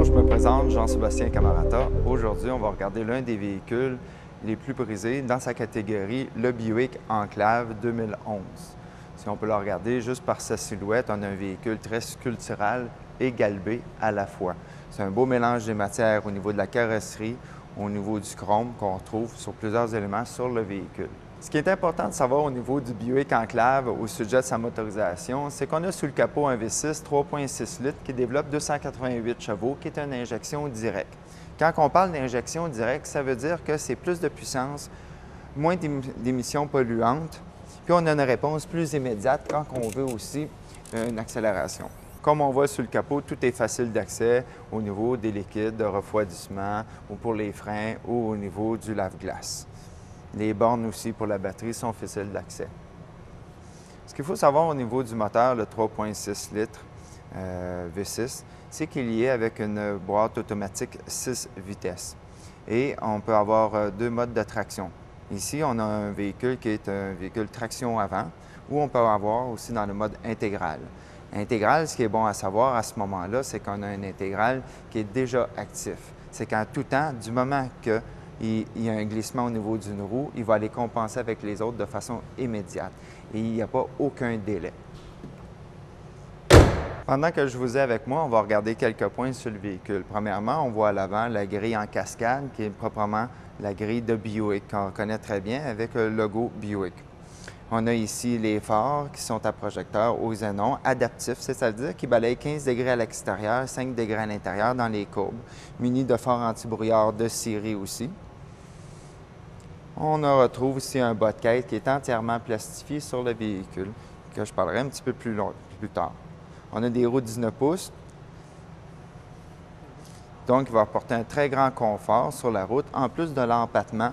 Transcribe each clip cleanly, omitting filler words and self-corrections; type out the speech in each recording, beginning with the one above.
je me présente, Jean-Sébastien Camarata. Aujourd'hui, on va regarder l'un des véhicules les plus prisés dans sa catégorie, le Buick Enclave 2011. Si on peut le regarder juste par sa silhouette, on a un véhicule très sculptural et galbé à la fois. C'est un beau mélange des matières au niveau de la carrosserie, au niveau du chrome qu'on retrouve sur plusieurs éléments sur le véhicule. Ce qui est important de savoir au niveau du Buick Enclave au sujet de sa motorisation, c'est qu'on a sous le capot un V6 3.6 litres qui développe 288 chevaux, qui est une injection directe. Quand on parle d'injection directe, ça veut dire que c'est plus de puissance, moins d'émissions polluantes, puis on a une réponse plus immédiate quand on veut aussi une accélération. Comme on voit sur le capot, tout est facile d'accès au niveau des liquides de refroidissement ou pour les freins ou au niveau du lave-glace. Les bornes aussi pour la batterie sont faciles d'accès. Ce qu'il faut savoir au niveau du moteur, le 3.6 litres V6, c'est qu'il y est avec une boîte automatique 6 vitesses. Et on peut avoir deux modes de traction. Ici, on a un véhicule qui est un véhicule traction avant, ou on peut avoir aussi dans le mode intégral. Intégral, ce qui est bon à savoir à ce moment-là, c'est qu'on a un intégral qui est déjà actif. C'est qu'en tout temps, du moment qu'il y a un glissement au niveau d'une roue, il va aller compenser avec les autres de façon immédiate. Et il n'y a pas aucun délai. Pendant que je vous ai avec moi, on va regarder quelques points sur le véhicule. Premièrement, on voit à l'avant la grille en cascade, qui est proprement la grille de Buick, qu'on reconnaît très bien avec le logo Buick. On a ici les phares qui sont à projecteur au xénon adaptif, c'est-à-dire qui balayent 15 degrés à l'extérieur, 5 degrés à l'intérieur dans les courbes, munis de phares anti-brouillard de série aussi. On retrouve ici un bas de caisse qui est entièrement plastifié sur le véhicule, que je parlerai un petit peu plus tard. On a des roues 19 pouces, donc il va apporter un très grand confort sur la route, en plus de l'empattement,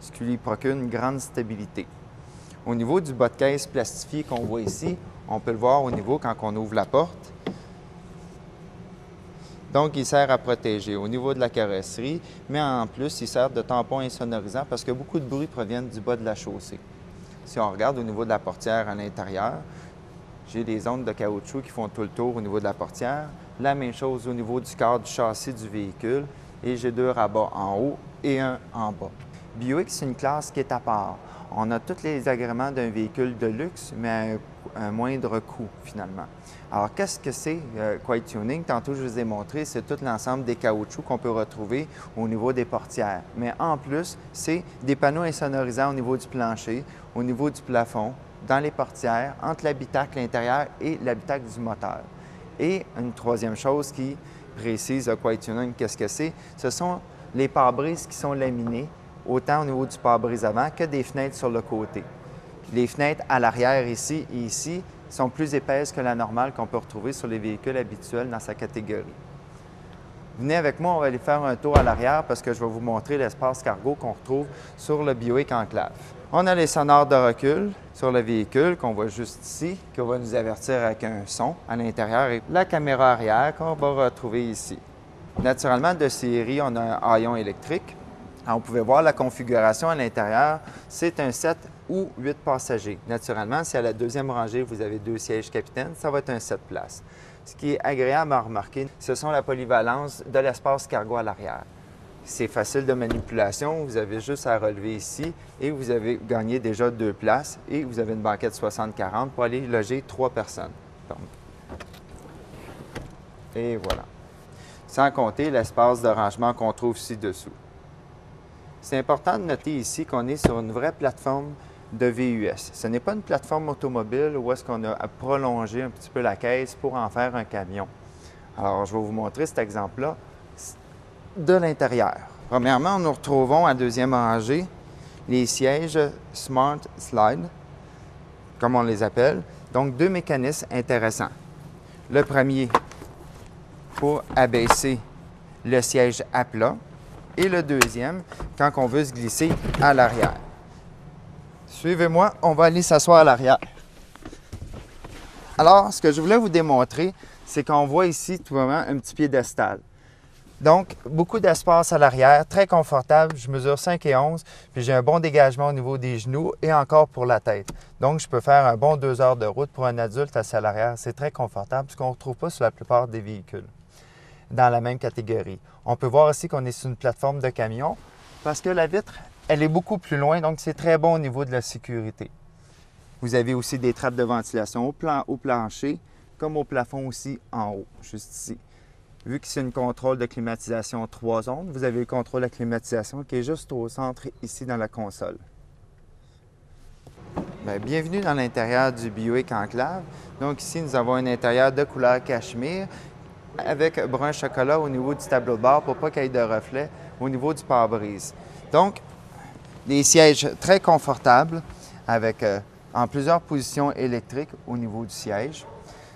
ce qui lui procure une grande stabilité. Au niveau du bas de caisse plastifié qu'on voit ici, on peut le voir au niveau quand on ouvre la porte. Donc, il sert à protéger au niveau de la carrosserie, mais en plus, il sert de tampon insonorisant parce que beaucoup de bruit proviennent du bas de la chaussée. Si on regarde au niveau de la portière à l'intérieur, j'ai des ondes de caoutchouc qui font tout le tour au niveau de la portière. La même chose au niveau du cadre du châssis du véhicule. Et j'ai deux rabats en haut et un en bas. Buick, c'est une classe qui est à part. On a tous les agréments d'un véhicule de luxe, mais à un moindre coût, finalement. Alors, qu'est-ce que c'est Quiet Tuning? Tantôt, je vous ai montré, c'est tout l'ensemble des caoutchoucs qu'on peut retrouver au niveau des portières. Mais en plus, c'est des panneaux insonorisants au niveau du plancher, au niveau du plafond, dans les portières, entre l'habitacle intérieur et l'habitacle du moteur. Et une troisième chose qui précise Quiet Tuning, qu'est-ce que c'est? Ce sont les pare-brises qui sont laminés, autant au niveau du pare-brise avant que des fenêtres sur le côté. Les fenêtres à l'arrière ici et ici sont plus épaisses que la normale qu'on peut retrouver sur les véhicules habituels dans sa catégorie. Venez avec moi, on va aller faire un tour à l'arrière parce que je vais vous montrer l'espace cargo qu'on retrouve sur le Buick Enclave. On a les sonores de recul sur le véhicule qu'on voit juste ici, qui va nous avertir avec un son à l'intérieur et la caméra arrière qu'on va retrouver ici. Naturellement, de série, on a un haillon électrique. Alors, vous pouvez voir la configuration à l'intérieur, c'est un 7 ou 8 passagers. Naturellement, si à la deuxième rangée, vous avez deux sièges capitaine, ça va être un 7 places. Ce qui est agréable à remarquer, ce sont la polyvalence de l'espace cargo à l'arrière. C'est facile de manipulation, vous avez juste à relever ici et vous avez gagné déjà 2 places et vous avez une banquette 60-40 pour aller loger 3 personnes. Donc, et voilà. Sans compter l'espace de rangement qu'on trouve ci-dessous. C'est important de noter ici qu'on est sur une vraie plateforme de VUS. Ce n'est pas une plateforme automobile où est-ce qu'on a à prolonger un petit peu la caisse pour en faire un camion. Alors, je vais vous montrer cet exemple-là de l'intérieur. Premièrement, nous retrouvons à deuxième rangée les sièges Smart Slide, comme on les appelle. Donc, deux mécanismes intéressants. Le premier, pour abaisser le siège à plat. Et le deuxième, quand on veut se glisser à l'arrière. Suivez-moi, on va aller s'asseoir à l'arrière. Alors, ce que je voulais vous démontrer, c'est qu'on voit ici tout vraiment un petit piédestal. Donc, beaucoup d'espace à l'arrière, très confortable. Je mesure 5 et 11, puis j'ai un bon dégagement au niveau des genoux et encore pour la tête. Donc, je peux faire un bon 2 heures de route pour un adulte assis à l'arrière. C'est très confortable, ce qu'on ne retrouve pas sur la plupart des véhicules. dans la même catégorie. On peut voir aussi qu'on est sur une plateforme de camion parce que la vitre, elle est beaucoup plus loin, donc c'est très bon au niveau de la sécurité. Vous avez aussi des trappes de ventilation au plancher, comme au plafond aussi en haut, juste ici. Vu que c'est une contrôle de climatisation 3 zones, vous avez le contrôle de climatisation qui est juste au centre ici dans la console. Bien, bienvenue dans l'intérieur du Buick Enclave. Donc ici, nous avons un intérieur de couleur cachemire avec brun chocolat au niveau du tableau de bord pour pas qu'il y ait de reflets au niveau du pare-brise. Donc, des sièges très confortables avec en plusieurs positions électriques au niveau du siège.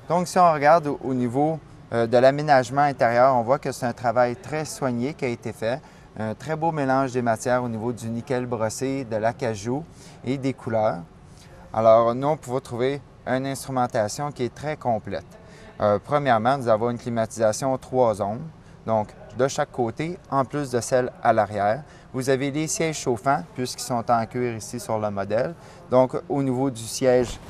Donc, si on regarde au niveau de l'aménagement intérieur, on voit que c'est un travail très soigné qui a été fait. Un très beau mélange des matières au niveau du nickel brossé, de l'acajou et des couleurs. Alors, nous, on peut trouver une instrumentation qui est très complète. Premièrement, nous avons une climatisation 3 zones, donc de chaque côté, en plus de celle à l'arrière. Vous avez les sièges chauffants, puisqu'ils sont en cuir ici sur le modèle, donc au niveau du siège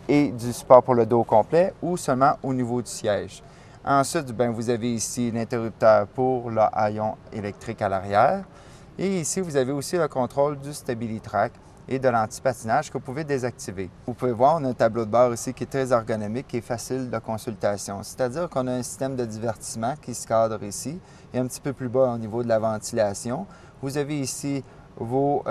et du support pour le dos complet ou seulement au niveau du siège. Ensuite, bien, vous avez ici l'interrupteur pour le haillon électrique à l'arrière. Et ici, vous avez aussi le contrôle du StabiliTrak et de l'anti-patinage que vous pouvez désactiver. Vous pouvez voir, on a un tableau de bord ici qui est très ergonomique et facile de consultation. C'est-à-dire qu'on a un système de divertissement qui se cadre ici et un petit peu plus bas au niveau de la ventilation. Vous avez ici vos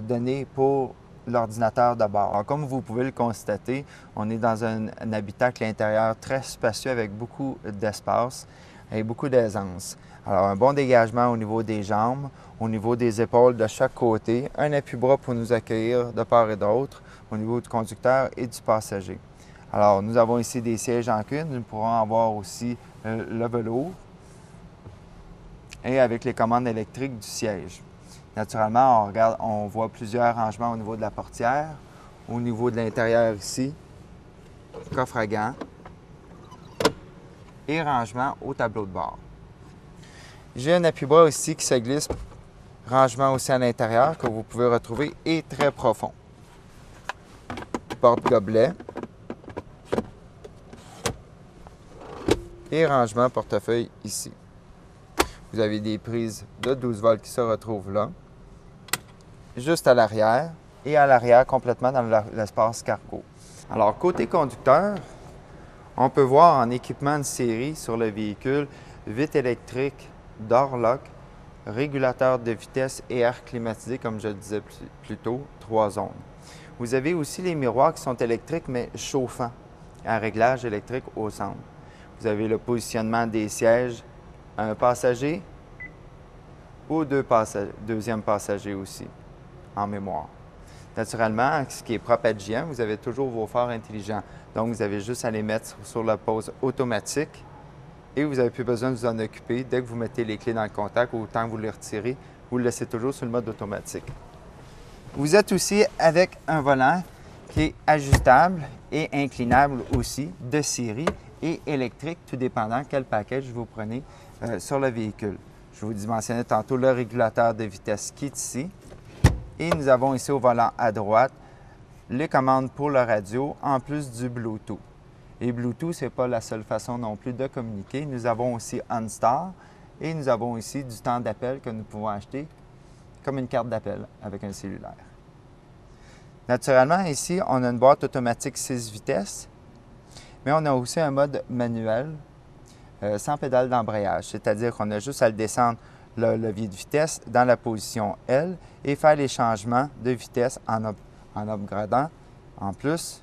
données pour l'ordinateur de bord. Alors, comme vous pouvez le constater, on est dans un habitacle intérieur très spacieux avec beaucoup d'espace et beaucoup d'aisance. Alors, un bon dégagement au niveau des jambes, au niveau des épaules de chaque côté, un appui-bras pour nous accueillir de part et d'autre au niveau du conducteur et du passager. Alors, nous avons ici des sièges en cuir, nous pourrons avoir aussi le velours et avec les commandes électriques du siège. Naturellement, on voit plusieurs rangements au niveau de la portière, au niveau de l'intérieur ici, coffre à gants et rangement au tableau de bord. J'ai un appui-bras ici qui se glisse, rangement aussi à l'intérieur que vous pouvez retrouver et très profond. Porte-gobelet et rangement portefeuille ici. Vous avez des prises de 12 volts qui se retrouvent là, juste à l'arrière et à l'arrière complètement dans l'espace cargo. Alors, côté conducteur, on peut voir en équipement de série sur le véhicule vitre électrique, door lock, régulateur de vitesse et air climatisé, comme je le disais plus tôt, 3 zones. Vous avez aussi les miroirs qui sont électriques, mais chauffants, à réglage électrique au centre. Vous avez le positionnement des sièges, un passager ou deuxième passager aussi, en mémoire. Naturellement, ce qui est propre à GM, vous avez toujours vos phares intelligents. Donc, vous avez juste à les mettre sur la pause automatique et vous n'avez plus besoin de vous en occuper. Dès que vous mettez les clés dans le contact ou tant que vous les retirez, vous le laissez toujours sur le mode automatique. Vous êtes aussi avec un volant qui est ajustable et inclinable aussi, de série et électrique, tout dépendant quel package vous prenez sur le véhicule. Je vous mentionnais tantôt le régulateur de vitesse qui est ici. Et nous avons ici au volant à droite les commandes pour le radio, en plus du Bluetooth. Et Bluetooth, ce n'est pas la seule façon non plus de communiquer. Nous avons aussi OnStar et nous avons ici du temps d'appel que nous pouvons acheter comme une carte d'appel avec un cellulaire. Naturellement, ici, on a une boîte automatique 6 vitesses, mais on a aussi un mode manuel sans pédale d'embrayage, c'est-à-dire qu'on a juste à le descendre le levier de vitesse dans la position L et faire les changements de vitesse en upgradant en plus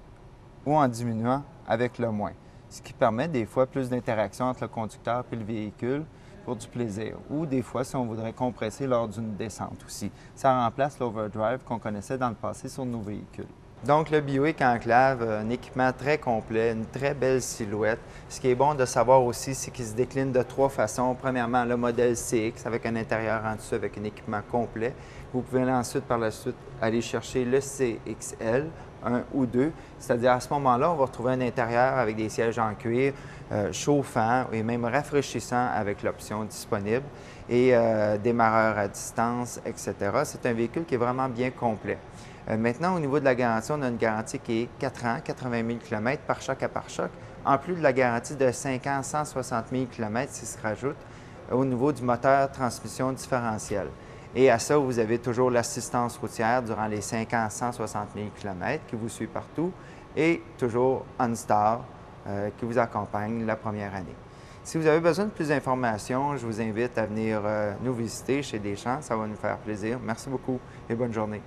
ou en diminuant avec le moins. Ce qui permet des fois plus d'interaction entre le conducteur et le véhicule pour du plaisir. Ou des fois, si on voudrait compresser lors d'une descente aussi. Ça remplace l'overdrive qu'on connaissait dans le passé sur nos véhicules. Donc, le Buick Enclave, un équipement très complet, une très belle silhouette. Ce qui est bon de savoir aussi, c'est qu'il se décline de 3 façons. Premièrement, le modèle CX avec un intérieur en dessous avec un équipement complet. Vous pouvez ensuite, par la suite, aller chercher le CXL, 1 ou 2. C'est-à-dire, à ce moment-là, on va retrouver un intérieur avec des sièges en cuir, chauffant et même rafraîchissant avec l'option disponible et démarreur à distance, etc. C'est un véhicule qui est vraiment bien complet. Maintenant, au niveau de la garantie, on a une garantie qui est 4 ans, 80 000 km par choc à pare-choc, en plus de la garantie de 5 ans, 160 000 km s'il se rajoute. au niveau du moteur transmission différentielle. Et à ça, vous avez toujours l'assistance routière durant les 5 ans à 160 000 km qui vous suit partout et toujours OnStar qui vous accompagne la première année. Si vous avez besoin de plus d'informations, je vous invite à venir nous visiter chez Deschamps. Ça va nous faire plaisir. Merci beaucoup et bonne journée.